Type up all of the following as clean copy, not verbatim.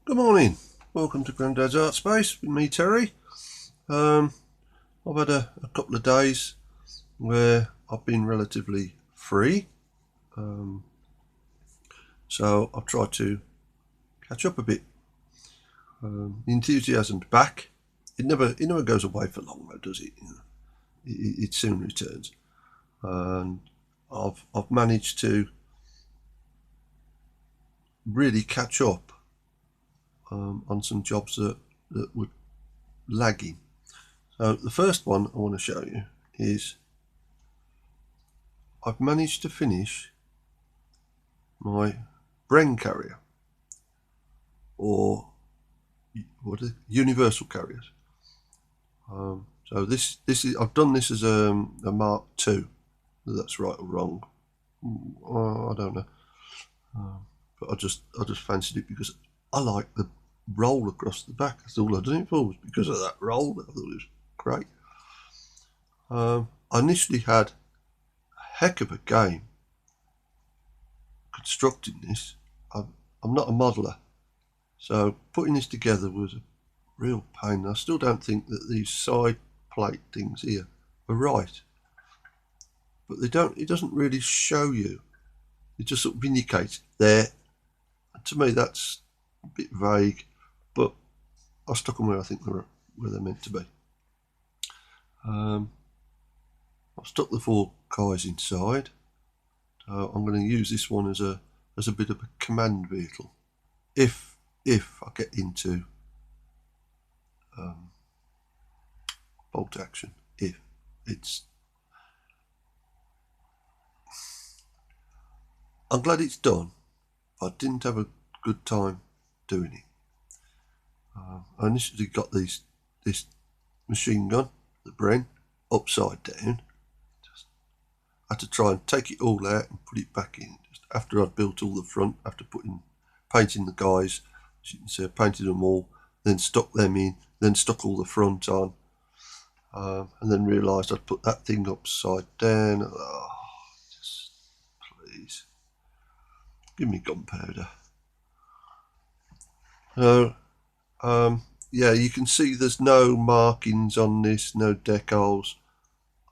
Good morning. Welcome to Grandad's Art Space with me, Terry. I've had a couple of days where I've been relatively free, so I've tried to catch up a bit. The enthusiasm's back. It never goes away for long, though, does it? It soon returns, and I've managed to really catch up on some jobs that were lagging. So the first one I want to show you is I've managed to finish my Bren carrier, or what are universal carriers. So this is I've done this as a Mark II. Whether that's right or wrong, I don't know. But I just fancied it because I like the roll across the back. That's all I did it for, was because of that roll. I thought it was great. I initially had a heck of a game constructing this. I'm not a modeller, so putting this together was a real pain. I still don't think that these side plate things here are right, but they don't. It doesn't really show you. It just sort of indicates there. And to me, that's a bit vague, but I stuck them where I think they're meant to be. I've stuck the four guys inside. So I'm going to use this one as a bit of a command vehicle, if I get into bolt action. If it's, I'm glad it's done. I didn't have a good time doing it. I initially got this machine gun, the Bren, upside down. Just had to try and take it all out and put it back in. Just after I'd built all the front, after painting the guys, as you can see, I painted them all, then stuck them in, then stuck all the front on, and then realised I'd put that thing upside down. Oh, just please, give me gunpowder. So, yeah, you can see there's no markings on this, no decals.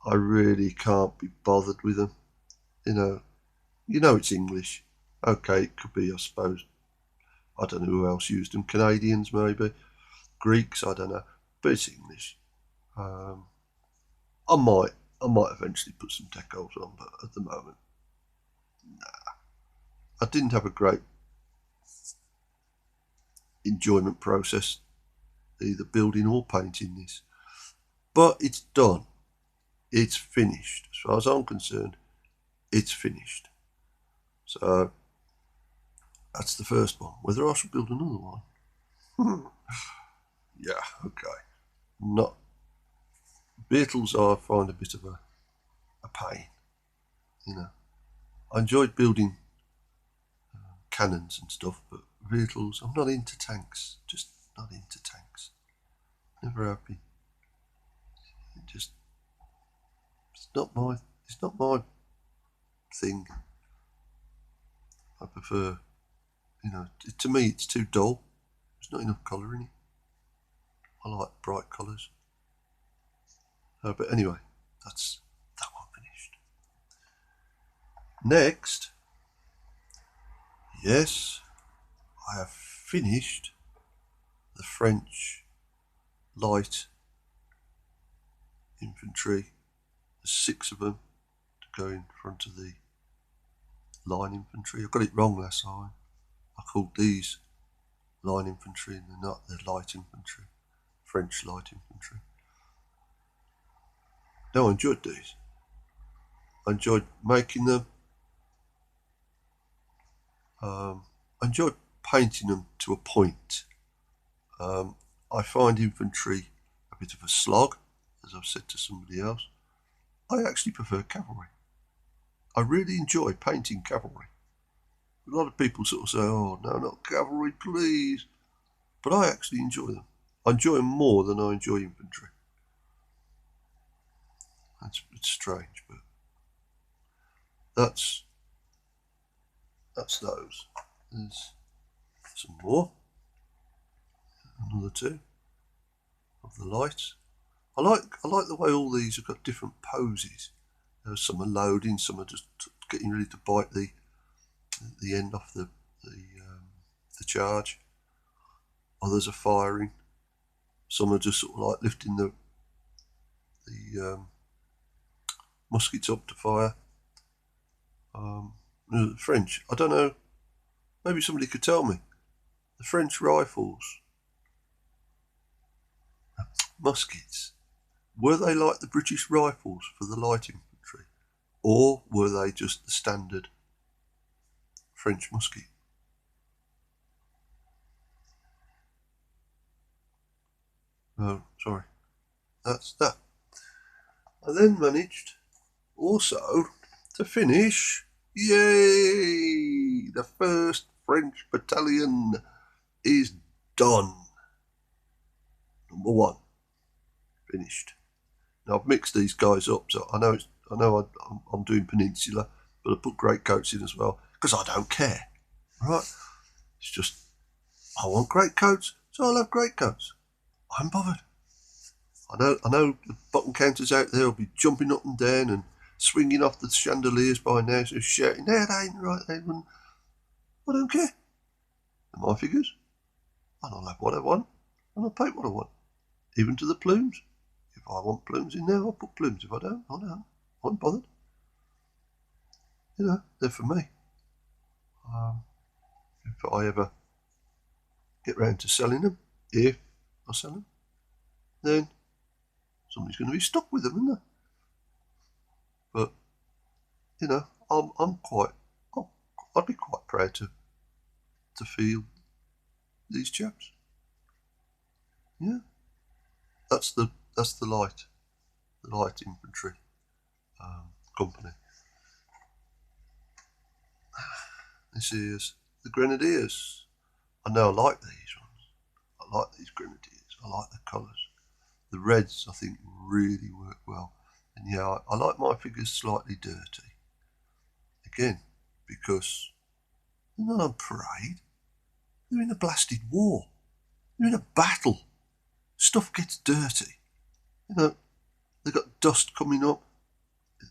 I really can't be bothered with them. You know it's English. Okay, it could be, I suppose. I don't know who else used them. Canadians, maybe. Greeks, I don't know. But it's English. I might eventually put some decals on, but at the moment, nah. I didn't have a great enjoyment process either building or painting this. But it's done. It's finished. As far as I'm concerned, it's finished. So that's the first one. Whether I should build another one? Yeah, okay. Not Beetles, I find a bit of a pain. I enjoyed building cannons and stuff, but vehicles, I'm not into tanks. Just not into tanks. Never happy. It's not my thing. I prefer, to me it's too dull. There's not enough colour in it. I like bright colours. But anyway, that's that one finished. Next, yes, I have finished the French light infantry. There's 6 of them to go in front of the line infantry. I got it wrong last time. I called these line infantry and they're not. They're light infantry. French light infantry. No, I enjoyed these. I enjoyed making them. I enjoyed painting them to a point. I find infantry a bit of a slog, as I've said to somebody else. I actually prefer cavalry. I really enjoy painting cavalry. A lot of people sort of say, oh, no, not cavalry, please. But I actually enjoy them. I enjoy them more than I enjoy infantry. It's strange, but that's those. There's some more. another two of the lights. I like the way all these have got different poses. Some are loading, some are just getting ready to bite the end off the charge. Others are firing. Some are just sort of like lifting the muskets up to fire. The French, I don't know, maybe somebody could tell me. The French rifles, muskets, were they like the British rifles for the light infantry? Or were they just the standard French musket? Oh, sorry. That's that. I then managed also to finish, yay, the first French battalion is done. Number one, finished. Now I've mixed these guys up, so I know I'm doing Peninsula, but I put greatcoats in as well because I don't care. Right? It's just I want greatcoats, so I'll have greatcoats. I'm bothered. I know the bottom counters out there will be jumping up and down and swinging off the chandeliers by now, so shouting, "That ain't right, Edwin." I don't care. They're my figures, and I'll have what I want, and I'll paint what I want, even to the plumes. If I want plumes in there, I'll put plumes. If I don't, I don't. I'm bothered. You know, they're for me. If I ever get round to selling them, if I sell them, then somebody's going to be stuck with them, isn't there? But you know, I'd be quite proud to feel these chaps. Yeah, that's the light infantry company. This is the Grenadiers. I know I like these ones. I like these Grenadiers. I like the colours. The reds I think really work well. And yeah, I like my figures slightly dirty. Again, because they're not on parade. They're in a blasted war. They're in a battle. Stuff gets dirty. You know, they've got dust coming up.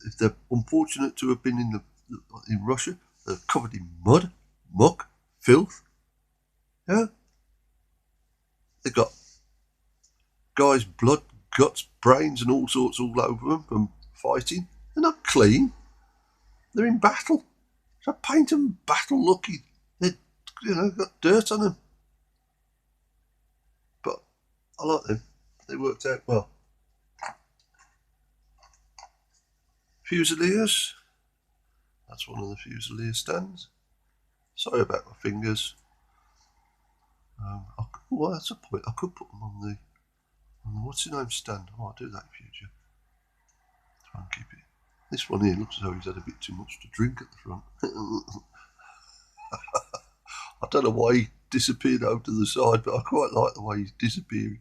If they're unfortunate to have been in Russia, they're covered in mud, muck, filth. Yeah, they've got guys' blood, guts, brains, and all sorts all over them from fighting. They're not clean. They're in battle. So paint them battle looking. They're got dirt on them. But I like them. They worked out well. Fusiliers. That's one of the Fusilier stands. Sorry about my fingers. Well, that's a point. I could put them on the what's your name stand. I might do that in future. Try and keep it. This one here looks as though he's had a bit too much to drink at the front. I don't know why he disappeared over to the side, but I quite like the way he's disappearing.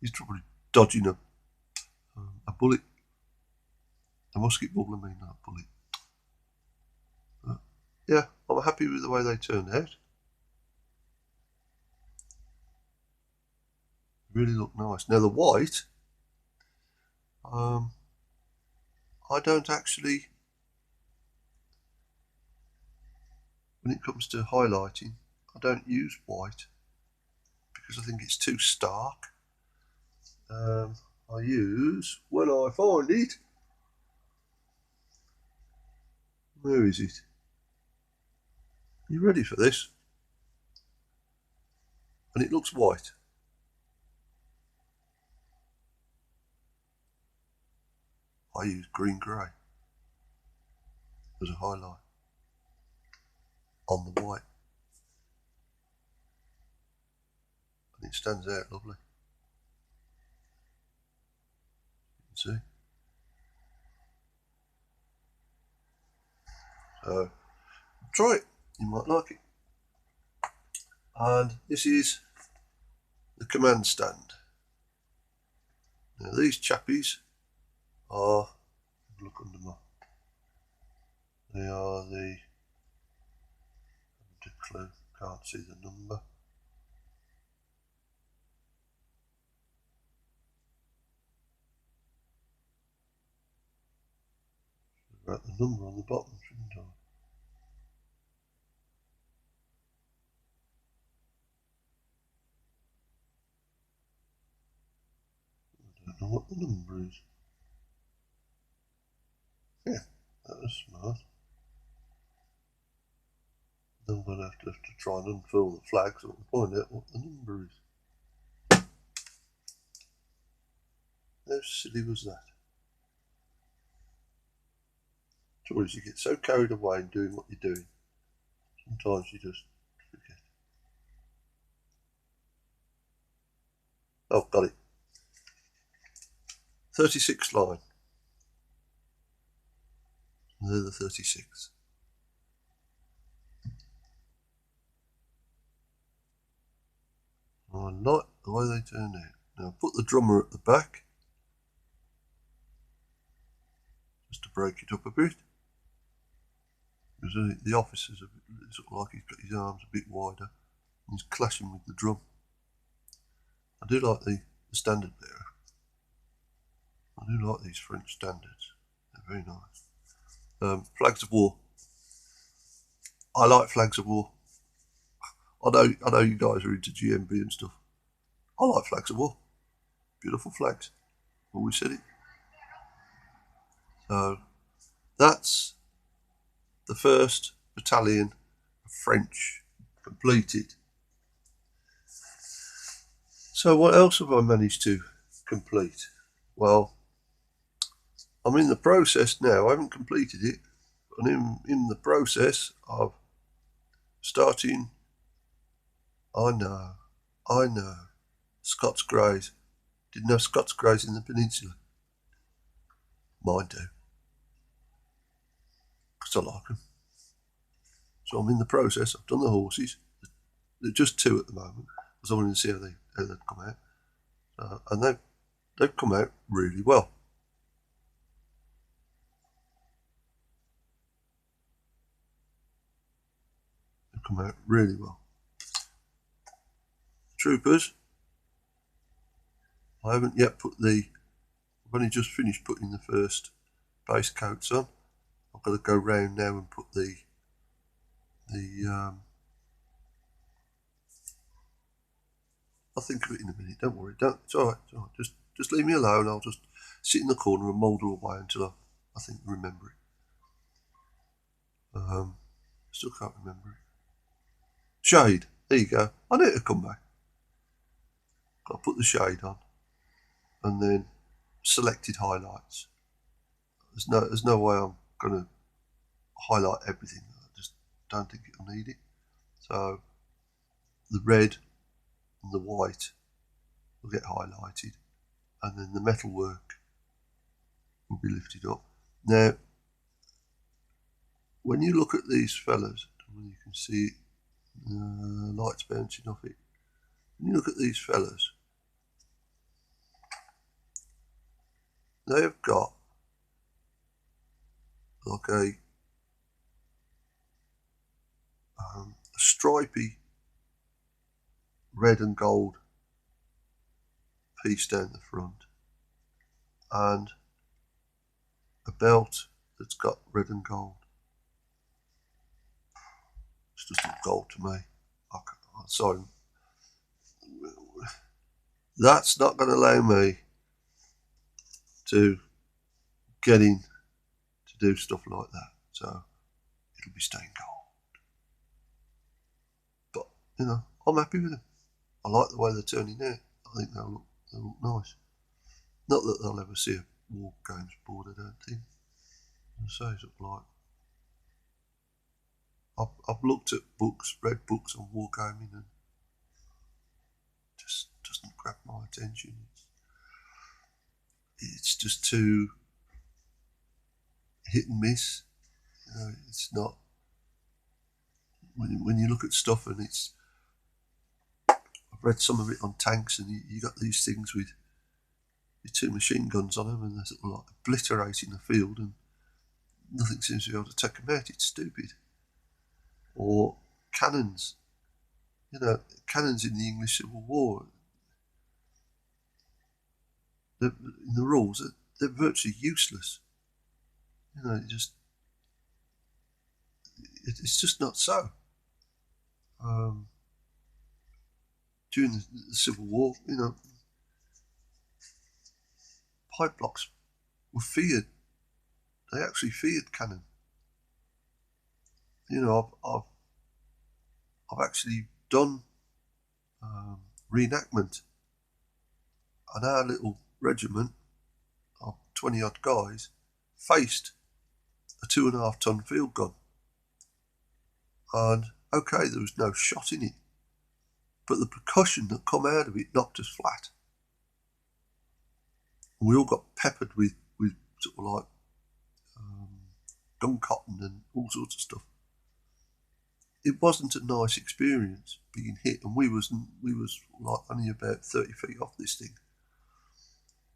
He's probably dodging a bullet. A musket ball, I mean, not a bullet. But, yeah, I'm happy with the way they turned out. Really look nice. Now the white, I don't actually, when it comes to highlighting, I don't use white because I think it's too stark. I use, when I find it, where is it? You ready for this? And it looks white. I use green grey as a highlight on the white. And it stands out lovely. You can see. So try it, you might like it. And this is the command stand. Now these chappies are, look under my, they are the, clue, can't see the number. about the number on the bottom, shouldn't I? I don't know what the number is. Yeah, that was smart. Then I'm going to have to try and unfurl the flag so I can find out what the number is. How silly was that? Trouble is, you get so carried away in doing what you're doing, sometimes you just forget. Oh, got it. 36th line. They're the 36th. I like the way they turn out. Now put the drummer at the back, just to break it up a bit. Because the officer's sort of like he's got his arms a bit wider, and he's clashing with the drum. I do like the standard bearer. I do like these French standards. They're very nice. Flags of war. I like flags of war. I know you guys are into GMB and stuff. I like flags of war. Beautiful flags. Always said it. So that's the 1st Battalion of French completed. So what else have I managed to complete? Well, I'm in the process now. I haven't completed it, but I'm in the process of starting. I know. Scots Greys. Didn't have Scots Greys in the peninsula. Mine do. Because I like them. So I'm in the process. I've done the horses. They're just 2 at the moment. Because I wanted to see how they'd come out. And they've come out really well. They've come out really well. Troopers, I haven't yet I've only just finished putting the first base coats on. I've got to go round now and put I'll think of it in a minute, don't worry, it's alright, just leave me alone, I'll just sit in the corner and moulder away until I think remember it. Still can't remember it. Shade, there you go, I need to come back. I'll put the shade on and then selected highlights. There's no way I'm going to highlight everything. I just don't think it'll need it. So the red and the white will get highlighted, and then the metalwork will be lifted up. Now, when you look at these fellas, you can see lights bouncing off it. When you look at these fellas, they have got like a stripy red and gold piece down the front, and a belt that's got red and gold. It's just not gold to me. Sorry. That's not going to allow me to get in to do stuff like that. So it'll be staying gold. But, I'm happy with them. I like the way they're turning out. I think they'll look nice. Not that they'll ever see a war games board, I don't think. As I say, sort of like, I've looked at read books on wargaming, and just doesn't grab my attention. It's just too hit and miss. It's not. When you look at stuff, and I've read some of it on tanks, and you got these things with your 2 machine guns on them, and they're sort of like obliterating the field, and nothing seems to be able to take them out. It's stupid. Or cannons. Cannons in the English Civil War. In the rules, they're virtually useless. It's just not so. During the Civil War, pipe blocks were feared. They actually feared cannon. I've actually done reenactment, and our little regiment of 20 odd guys faced a 2.5 ton field gun. And okay, there was no shot in it, but the percussion that come out of it knocked us flat. And we all got peppered with sort of like gun cotton and all sorts of stuff. It wasn't a nice experience being hit, and we was like only about 30 feet off this thing,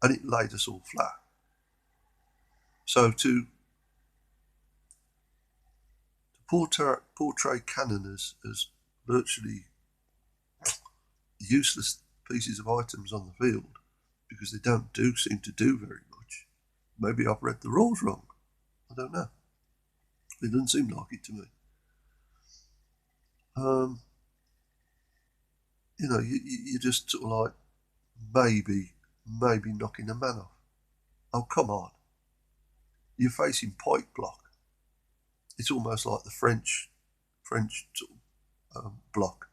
and it laid us all flat. So to portray cannon as virtually useless pieces of items on the field, because they don't seem to do very much. Maybe I've read the rules wrong. I don't know. It doesn't seem like it to me. You just sort of like maybe knocking a man off. Oh, come on. You're facing pike block. It's almost like the French sort of block.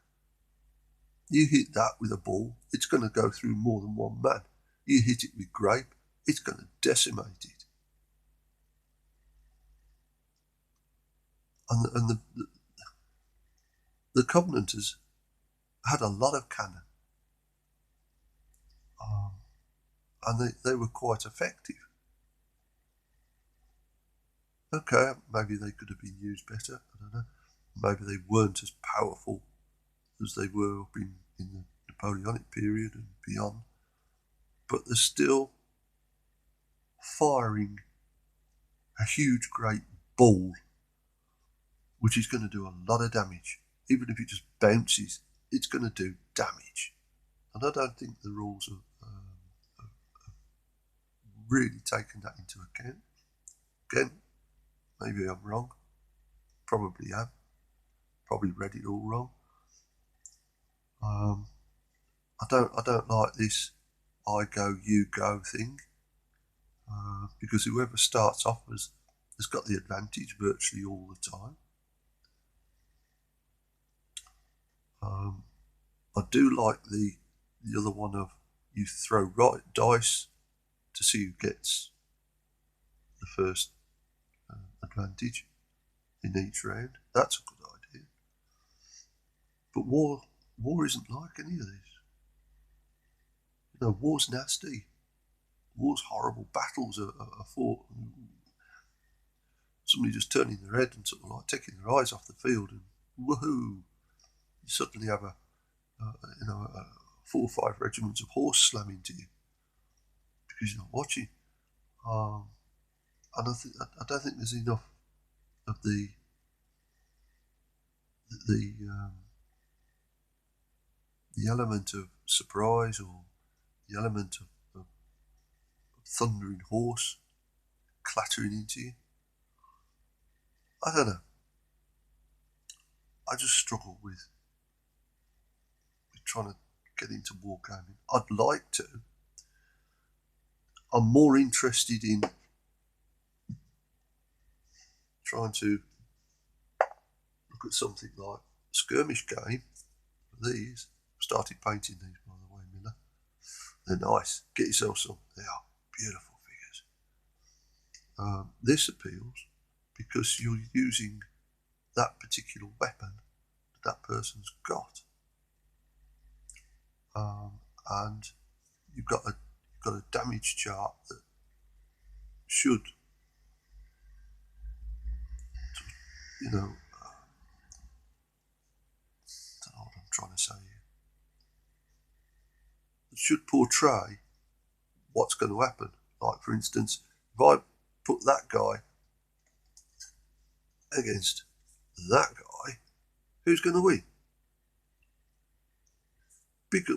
You hit that with a ball, it's going to go through more than one man. You hit it with grape, it's going to decimate it. And the Covenanters had a lot of cannon, and they were quite effective. Okay, maybe they could have been used better, I don't know. Maybe they weren't as powerful as they were up in the Napoleonic period and beyond. But they're still firing a huge, great ball, which is going to do a lot of damage. Even if it just bounces, it's going to do damage. And I don't think the rules have really taken that into account. Again, maybe I'm wrong. Probably am. Probably read it all wrong. I don't like this I go, you go thing, because whoever starts off has got the advantage virtually all the time. I do like the other one of you throw dice to see who gets the first advantage in each round. That's a good idea. But war isn't like any of this. War's nasty. War's horrible. Battles are fought. Somebody just turning their head and sort of like taking their eyes off the field, and woohoo! You suddenly have a 4 or 5 regiments of horse slam into you because you're not watching. And I don't think there's enough of the element of surprise, or the element of thundering horse clattering into you. I don't know. I just struggle with trying to get into wargaming. I'd like to. I'm more interested in trying to look at something like a skirmish game. These, I've started painting these, by the way, Miller. They're nice. Get yourself some. They are beautiful figures. This appeals because you're using that particular weapon that person's got, and you've got a damage chart that should, I don't know what I'm trying to say here. It should portray what's going to happen. Like, for instance, if I put that guy against that guy, who's going to win?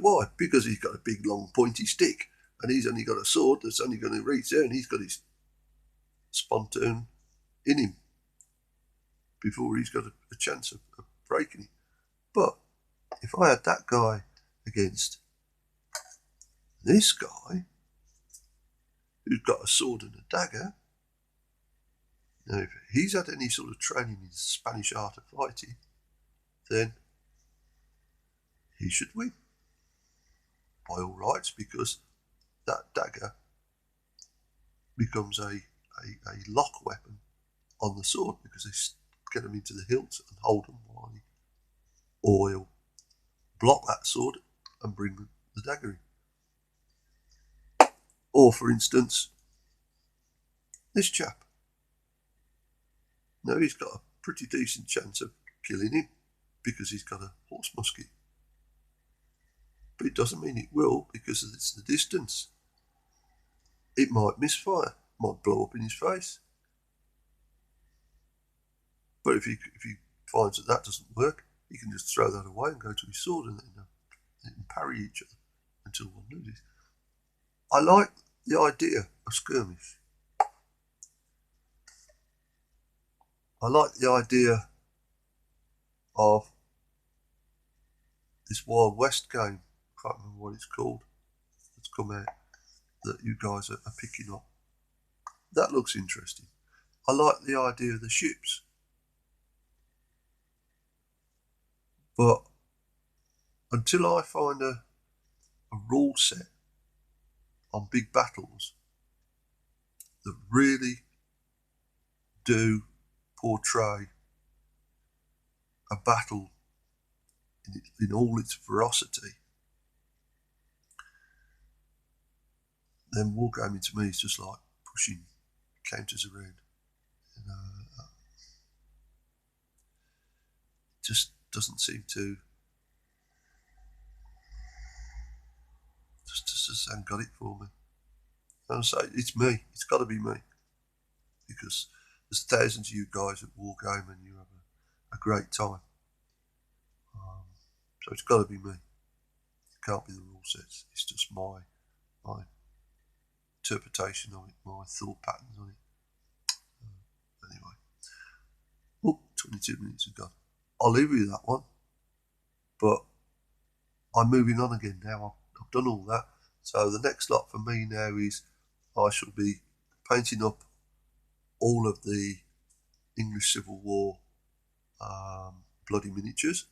Why? Because he's got a big, long, pointy stick, and he's only got a sword that's only going to reach there, and he's got his spontoon in him. before he's got a chance of breaking it. But if I had that guy against this guy, who's got a sword and a dagger, now if he's had any sort of training in the Spanish art of fighting, then he should win by all rights, because that dagger becomes a lock weapon on the sword, because they get them into the hilt and hold them while he, or he'll block that sword and bring the dagger in. Or, for instance, this chap. Now he's got a pretty decent chance of killing him because he's got a horse musket. But it doesn't mean it will, because it's the distance. It might misfire, might blow up in his face. But if he finds that doesn't work, he can just throw that away and go to his sword, and then they can parry each other until one loses. I like the idea of skirmish. I like the idea of this Wild West game. I can't remember what it's called. It's come out that you guys are picking up. That looks interesting. I like the idea of the ships. But until I find a rule set on big battles that really do portray a battle in all its ferocity, then wargaming to me is just like pushing counters around. Just doesn't seem to. Just hasn't got it for me. And so it's me. It's got to be me, because there's thousands of you guys at Wargame and you have a great time. So it's got to be me. It can't be the rule sets. It's just my interpretation of it, my thought patterns on it. Anyway, 22 minutes ago. I'll leave you with that one. But I'm moving on again now. I've done all that. So the next lot for me now is I shall be painting up all of the English Civil War bloody miniatures.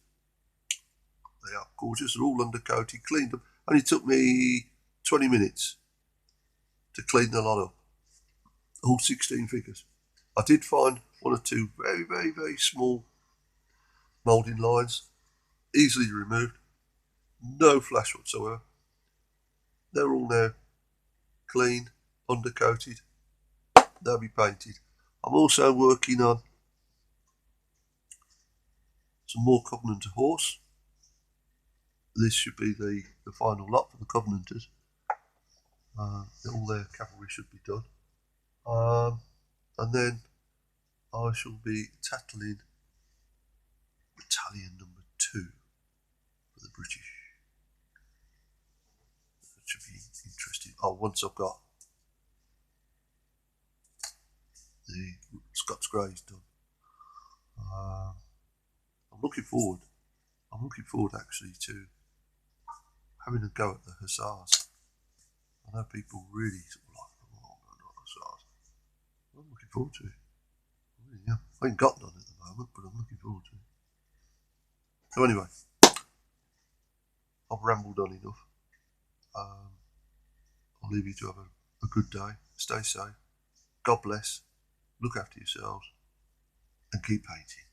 They are gorgeous. They're all undercoated, cleaned up. Only took me 20 minutes to clean the lot up. All 16 figures. I did find one or two very, very, very small moulding lines, easily removed. No flash whatsoever. They're all now clean, undercoated. They'll be painted. I'm also working on some more Covenanter horse. This should be the final lot for the Covenanters. All their cavalry should be done. And then I shall be tackling battalion number 2 for the British. That should be interesting. Once I've got the Scots Greys done. I'm looking forward actually to having a go at the Hussars. I know people really sort of like, oh, not Hussars. I'm looking forward to it. Really, yeah. I ain't got none at the moment, but I'm looking forward to it. So anyway, I've rambled on enough. I'll leave you to have a good day. Stay safe. God bless. Look after yourselves and keep painting.